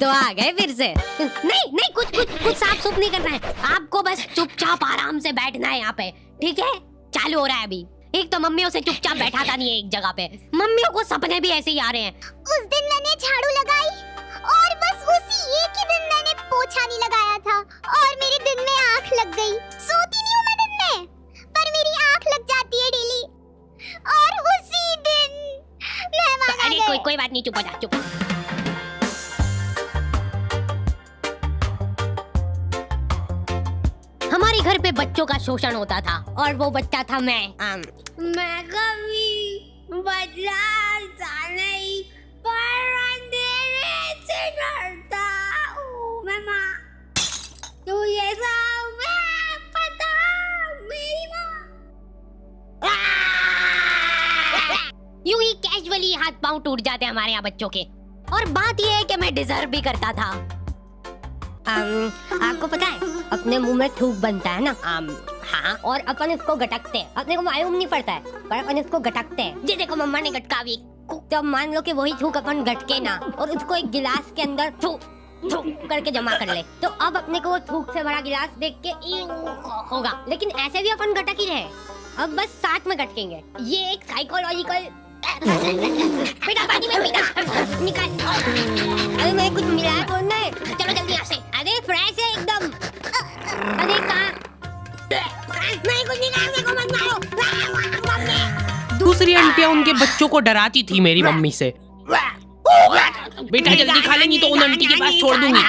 तो आ गए फिर से। नहीं नहीं, कुछ साफ सुफ नहीं करना है आपको, बस चुपचाप आराम से बैठना है यहाँ पे, ठीक है? चालू हो रहा है अभी। एक तो मम्मियों से चुपचाप बैठाता नहीं है एक जगह पे, मम्मियों को सपने भी ऐसे ही आ रहे हैं। उस दिन मैंने झाड़ू लगाई और बस उसी एक ही दिन मैंने पोछा नहीं लगाया था और मेरे दिन में आँख लग गई। सोती नहीं हूँ मैं दिन में, पर मेरी आँख लग जाती है डेली और उसी दिन मेहमान आ गए। कोई बात नहीं, चुप हो जा, चुप। हमारे घर पे बच्चों का शोषण होता था और वो बच्चा था मैं कभी बदलाता नहीं, पर अंधेरे से डरता हूँ। मैं माँ, तू ये सब मैं पता मेरी माँ। यूं ही कैजुअली हाथ पांव टूट जाते हमारे यहाँ बच्चों के। और बात ये है कि मैं डिजर्व भी करता था। आपको पता है अपने मुंह में थूक बनता है ना? हाँ, और अपन इसको गटकते हैं। अपने को मालूम नहीं पड़ता है, पर अपन इसको गटकते हैं। जी देखो मम्मा ने गटका भी। तो मान लो कि वही थूक अपन गटके ना और उसको एक गिलास के अंदर थूक करके जमा कर ले, तो अब अपने को वो थूक से बड़ा गिलास देख के होगा। लेकिन ऐसे भी अपन गटक ही रहे, अब बस साथ में गटकेंगे। ये एक साइकोलॉजिकल। बेटा पानी में पीना निकाल। अरे मैं कुछ मिलाया कौन है? चलो जल्दी यहाँ से। अरे फ्रेश है एकदम। अरे कहाँ? नहीं कुछ नहीं खाया, मेरे को मत मारो। दूसरी आंटियां उनके बच्चों को डराती थी मेरी मम्मी से। बेटा जल्दी खा लेंगी तो उन आंटी के पास छोड़ दूंगी।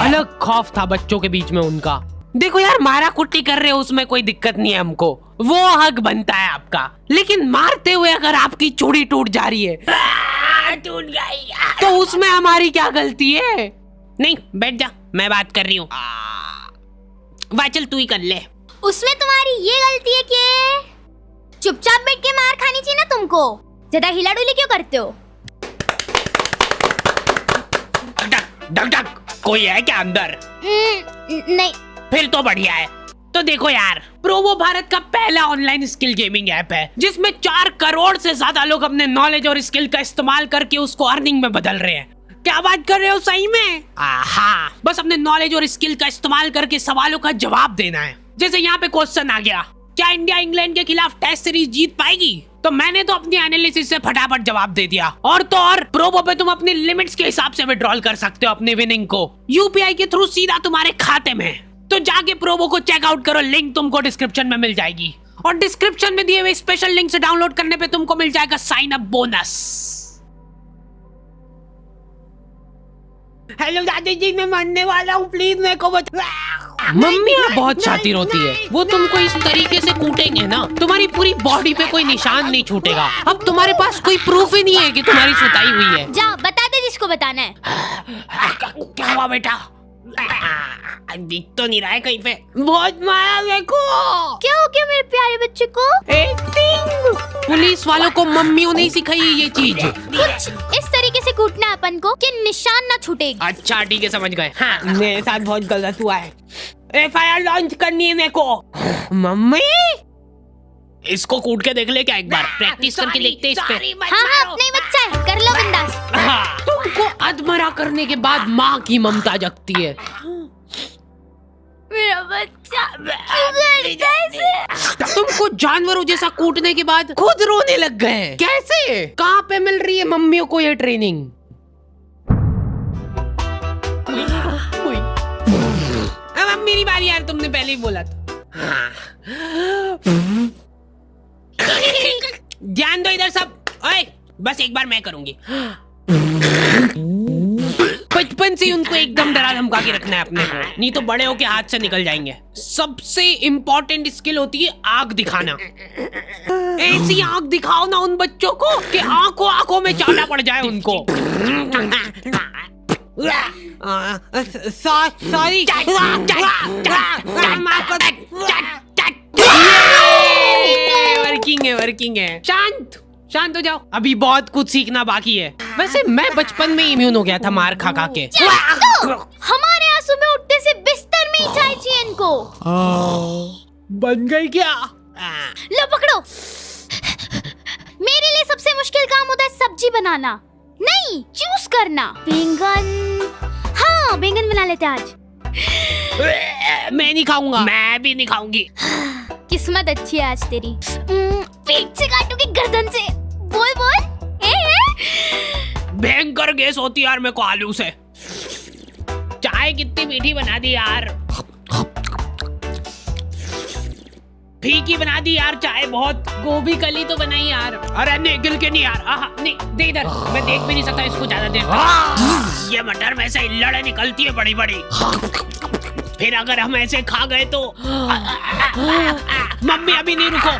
अलग खौफ था बच्चों के बीच में उनका। देखो यार, मारा कुट्टी कर रहे हो उसमें कोई दिक्कत नहीं है हमको, वो हक बनता है आपका। लेकिन मारते हुए अगर आपकी चूड़ी टूट जा रही है टूट गई तो उसमें हमारी क्या गलती है? नहीं बैठ जा, मैं बात कर रही हूँ। वाह चल तू ही कर ले। उसमें तुम्हारी ये गलती है कि चुपचाप बैठ के मार खानी चाहिए ना तुमको। ज्यादा हिला डुली क्यों करते हो? डक डक कोई है क्या अंदर? नहीं। फिर तो बढ़िया है। तो देखो यार, प्रोवो भारत का पहला ऑनलाइन स्किल गेमिंग ऐप है जिसमें 4 करोड़ से ज्यादा लोग अपने नॉलेज और स्किल का इस्तेमाल करके उसको अर्निंग में बदल रहे हैं। क्या बात कर रहे हो सही में? हाँ, बस अपने नॉलेज और स्किल का इस्तेमाल करके सवालों का जवाब देना है। जैसे यहाँ पे क्वेश्चन आ गया, क्या इंडिया इंग्लैंड के खिलाफ टेस्ट सीरीज जीत पाएगी? तो मैंने तो अपनी एनालिसिस से फटाफट जवाब दे दिया। और तो और प्रोबो पे तुम अपनी लिमिट्स के हिसाब से विड्रॉल कर सकते हो अपनी विनिंग को यूपीआई के थ्रू सीधा तुम्हारे खाते में। तो जाके प्रोबो को चेकआउट करो, लिंक तुमको डिस्क्रिप्शन में मिल जाएगी। और डिस्क्रिप्शन में दिए हुए स्पेशल लिंक से डाउनलोड करने पे तुमको मिल जाएगा साइन अप बोनस। हेलो दादी जी, मैं मरने वाला हूँ, प्लीज मेरे को बचा। मम्मी बहुत शातिर होती है, वो तुमको इस तरीके से कूटेंगे ना तुम्हारी पूरी बॉडी पे कोई निशान नहीं छूटेगा। अब तुम्हारे पास कोई प्रूफ ही नहीं है कि तुम्हारी सुताई हुई है। जा बता दे जिसको बताना है। क्या हुआ बेटा? दिख तो नहीं रहा है कहीं पे। बहुत मारा मेरे को। क्या हो गया मेरे प्यारे बच्चे को? पुलिस वालों को मम्मियों ने सिखाई ये चीज। कुछ इस तरीके से कूटना अपन को कि निशान ना छूटेगी। अच्छा ठीक है, समझ गए। हाँ, मेरे साथ बहुत गलत हुआ है। एफआईआर लॉन्च करनी है मेरे को। मम्मी इसको कूट के देख ले क्या, एक बार प्रैक्टिस करके देखते इस पे। हाँ अपना ही बच्चा है, कर लो बिंदास। हाँ, तुमको अधमरा करने के बाद माँ की ममता जगती है। मेरा बच्चा तुमको जानवरों जैसा कूटने के बाद खुद रोने लग गए। कैसे? कहाँ पे मिल रही है मम्मियों को ये ट्रेनिंग? अब मेरी बारी यार, तुमने पहले ही बोला था। ध्यान दो इधर सब। ओए, बस एक बार मैं करूंगी। बचपन से उनको एकदम डरा धमका के रखना है अपने को, नहीं तो बड़े होके हाथ से निकल जाएंगे। सबसे इम्पोर्टेंट स्किल होती है आग दिखाना। ऐसी आग दिखाओ ना उन बच्चों को कि आंखों आंखों में चाटा पड़ जाए उनको। सॉरी वर्किंग है। शांत हो जाओ, अभी बहुत कुछ सीखना बाकी है। वैसे मैं बचपन में इम्यून हो गया था मार खा खा के। हमारे आंसू में उठने से बिस्तर में ही चाय चाहिए इनको। बन गई क्या? लो पकड़ो। मेरे लिए सबसे मुश्किल काम होता है सब्जी बनाना, नहीं चूज करना। बैंगन, हाँ बैंगन बना लेते हैं आज। मैं नहीं खाऊंगा। मैं भी नहीं खाऊंगी। किस्मत अच्छी है आज तेरी। पेट से काटूंगी गर्दन से। बोल बोल। भयंकर गैस होती है यार मेरे को आलू से। चाय कितनी मीठी बना दी यार, फीकी बना दी यार चाय बहुत। गोभी कली तो बनाई यार। अरे नहीं गिल के नहीं यार। नहीं दे इधर, मैं देख भी नहीं सकता इसको ज्यादा देर। ये मटर में से लड़े निकलती है बड़ी बड़ी, फिर अगर हम ऐसे खा गए तो मम्मी अभी नहीं रुको।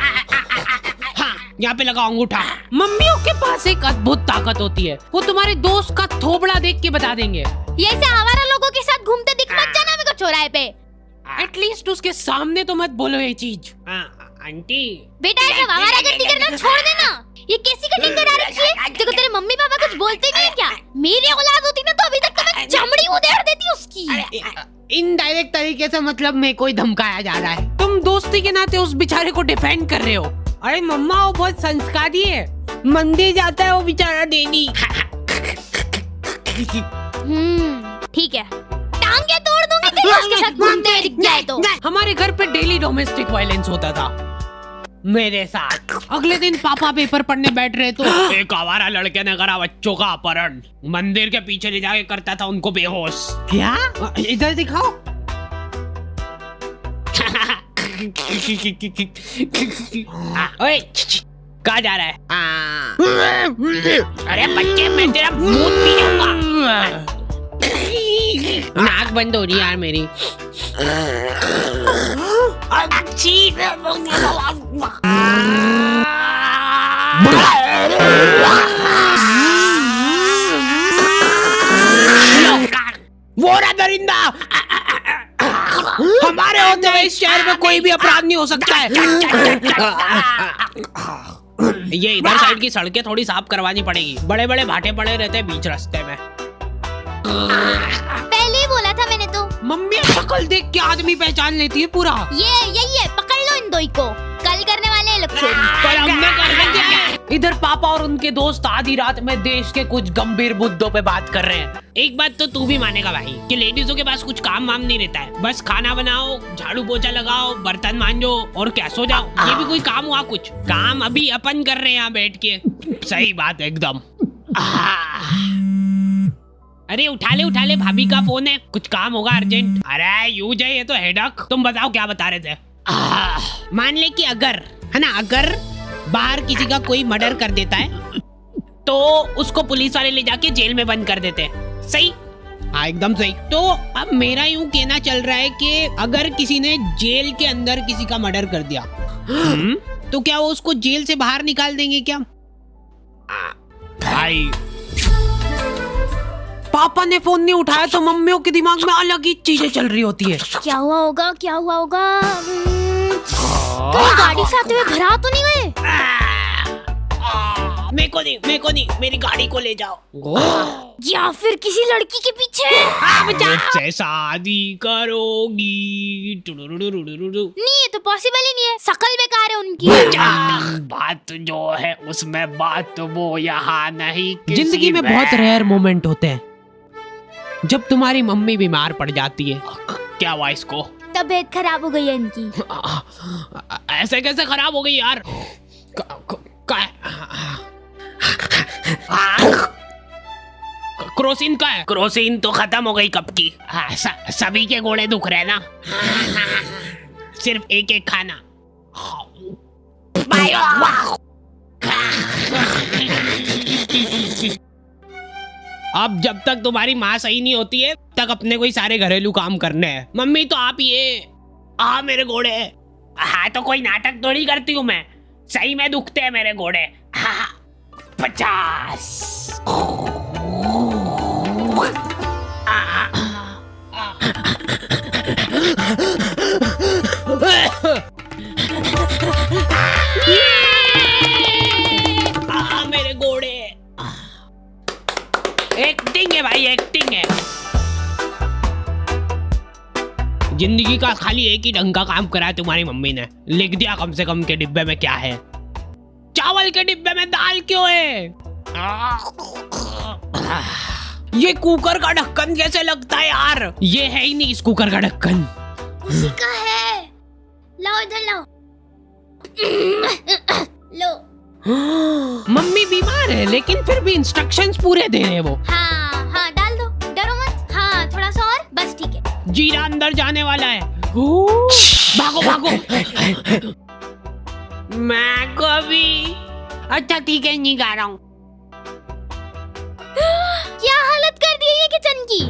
हाँ यहाँ पे लगा अंगूठा। मम्मियों के पास एक अद्भुत ताकत होती है, वो तुम्हारे दोस्त का थोबड़ा देख के बता देंगे। ये ऐसे आवारा लोगों के साथ घूमते दिख मत जाना मेरे को चौराहे पे। एटलीस्ट उसके सामने तो मत बोलो ये चीज। आंटी बेटा ऐसे आवारागर्दी करना छोड़ देना। ये कैसी कटिंग करा रखी है? देखो तेरे मम्मी पापा कुछ बोलते नहीं है क्या? मेरी औलाद होती ना तो अभी तक तो मैं चमड़ी उधेड़ देती उसकी। इनडायरेक्ट तरीके से मतलब मेरे को ही धमकाया जा रहा है। तुम दोस्ती के नाते उस बेचारे को डिफेंड कर रहे हो। अरे मम्मा वो बहुत संस्कारी है, मंदिर जाता है वो बेचारा डेली। ठीक है, टांगे तोड़ दूंगी तेरी उसके साथ घूमते हुए दिख जाए तो। हमारे घर पे डेली डोमेस्टिक वायलेंस होता था मेरे साथ। अगले दिन पापा पेपर पढ़ने बैठ रहे तो एक आवारा लड़के ने करा बच्चों का अपहरण, मंदिर के पीछे ले जाके करता था उनको बेहोश। क्या? इधर दिखाओ। ओए कहाँ जा रहा है? अरे बच्चे मैं तेरा मुंह पी जाऊंगा। नाक बंद हो रही यार मेरी। वो रहा दरिंदा। हमारे होते हुए इस शहर में कोई भी अपराध नहीं हो सकता है। ये इधर साइड की सड़कें थोड़ी साफ करवानी पड़ेगी, बड़े बड़े भाटे पड़े रहते हैं बीच रास्ते में। पहले ही बोला था मैंने तो। मम्मी शक्ल देख के आदमी पहचान लेती है पूरा। ये यही है, पकड़ लो इन दोई को, कल करने वाले हैं लोग चोरी। पर हमने करना क्या है? इधर पापा और उनके दोस्त आधी रात में देश के कुछ गंभीर मुद्दों पे बात कर रहे हैं। एक बात तो तू भी मानेगा भाई कि लेडीजों के पास कुछ काम वाम नहीं रहता है, बस खाना बनाओ, झाड़ू पोछा लगाओ, बर्तन मांजो और क्या सो जाओ। ये भी कोई काम हुआ? कुछ काम अभी अपन कर रहे हैं यहाँ बैठ के। सही बात एकदम। अरे उठा ले भाभी का फोन है, कुछ काम होगा अर्जेंट। अरे यूज है ये तो हेडक। तुम बताओ क्या बता रहे थे? मान ले कि अगर है ना, अगर बाहर किसी का कोई मर्डर कर देता है तो उसको पुलिस वाले ले जाके जेल में बंद कर देते हैं। सही? हाँ एकदम सही। तो अब मेरा यूं कहना चल रहा है कि अगर किसी ने जेल के अंदर किसी का मर्डर कर दिया तो क्या वो उसको जेल से बाहर निकाल देंगे क्या? भाई पापा ने फोन नहीं उठाया तो मम्मियों के दिमाग में अलग ही चीजें चल रही होती है। क्या हुआ होगा? कहीं गाड़ी से आते हुए घर आ तो नहीं गए? मेरे को नहीं, मेरी गाड़ी को ले जाओ। या फिर किसी लड़की के पीछे? मुझसे शादी करोगी? नहीं, ये तो पॉसिबल ही नहीं है, शकल बेकार है उनकी। बात जो है उसमें बात वो यहाँ नहीं। जिंदगी में बहुत रेयर मोमेंट होते हैं जब तुम्हारी मम्मी बीमार पड़ जाती है। क्या हुआ इसको? तबीयत खराब हो गई है इनकी। ऐसे कैसे खराब हो गई यार? क्रोसिन का है? क्रोसिन तो खत्म हो गई कब की। सभी के गोड़े दुख रहे ना। सिर्फ एक एक खाना। अब जब तक तुम्हारी माँ सही नहीं होती है तक अपने को ही सारे घरेलू काम करने हैं। मम्मी तो आप ये मेरे घोड़े। हाँ तो कोई नाटक थोड़ी करती हूँ मैं, सही में दुखते हैं मेरे घोड़े। 50। मेरे घोड़े। एक्टिंग है भाई, एक्टिंग है। जिंदगी का खाली एक ही ढंग का काम करा है तुम्हारी मम्मी ने, लिख दिया कम से कम के डिब्बे में क्या है। चावल के डिब्बे में दाल क्यों है? ये कुकर का ढक्कन कैसे लगता है यार? ये है ही नहीं इस कुकर का ढक्कन। उसी का है, लाओ इधर लाओ। लो। मम्मी बीमार है लेकिन फिर भी इंस्ट्रक्शंस पूरे दे रहे हैं वो। हाँ हाँ डाल दो, डरो मत। हाँ थोड़ा सा और, बस ठीक है। जीरा अंदर जाने वाला है। भागो भागो। मैं को भी। अच्छा ठीक है, नहीं गा रहा हूँ। क्या हालत कर दी है ये किचन की।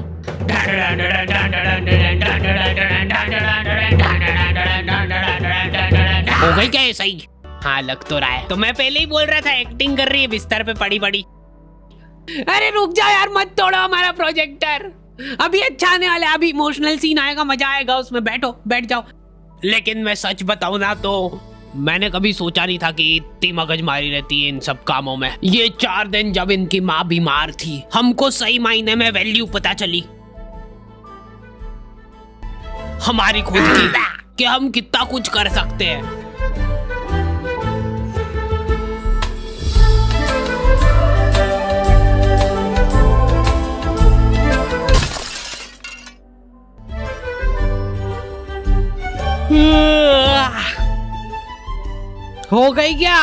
हो गई क्या ये सही? हाँ लग तो रहा है। तो मैं पहले ही बोल रहा था एक्टिंग कर रही है बिस्तर पे पड़ी पड़ी। अरे रुक जाओ यार, मत तोड़ो हमारा प्रोजेक्टर। अभी अच्छा आने वाला है, अभी इमोशनल सीन आएगा, मजा आएगा उसमें। बैठो, बैठ जाओ। लेकिन मैं सच बताऊं ना तो मैंने कभी सोचा नहीं था कि इतनी मगजमारी रहती है इन सब कामों में। ये 4 दिन जब इनकी माँ बीमार थी, हमको सही मायने में वैल्यू पता चली हमारी खुद की, कि हम कितना कुछ कर सकते हैं। हो गई क्या?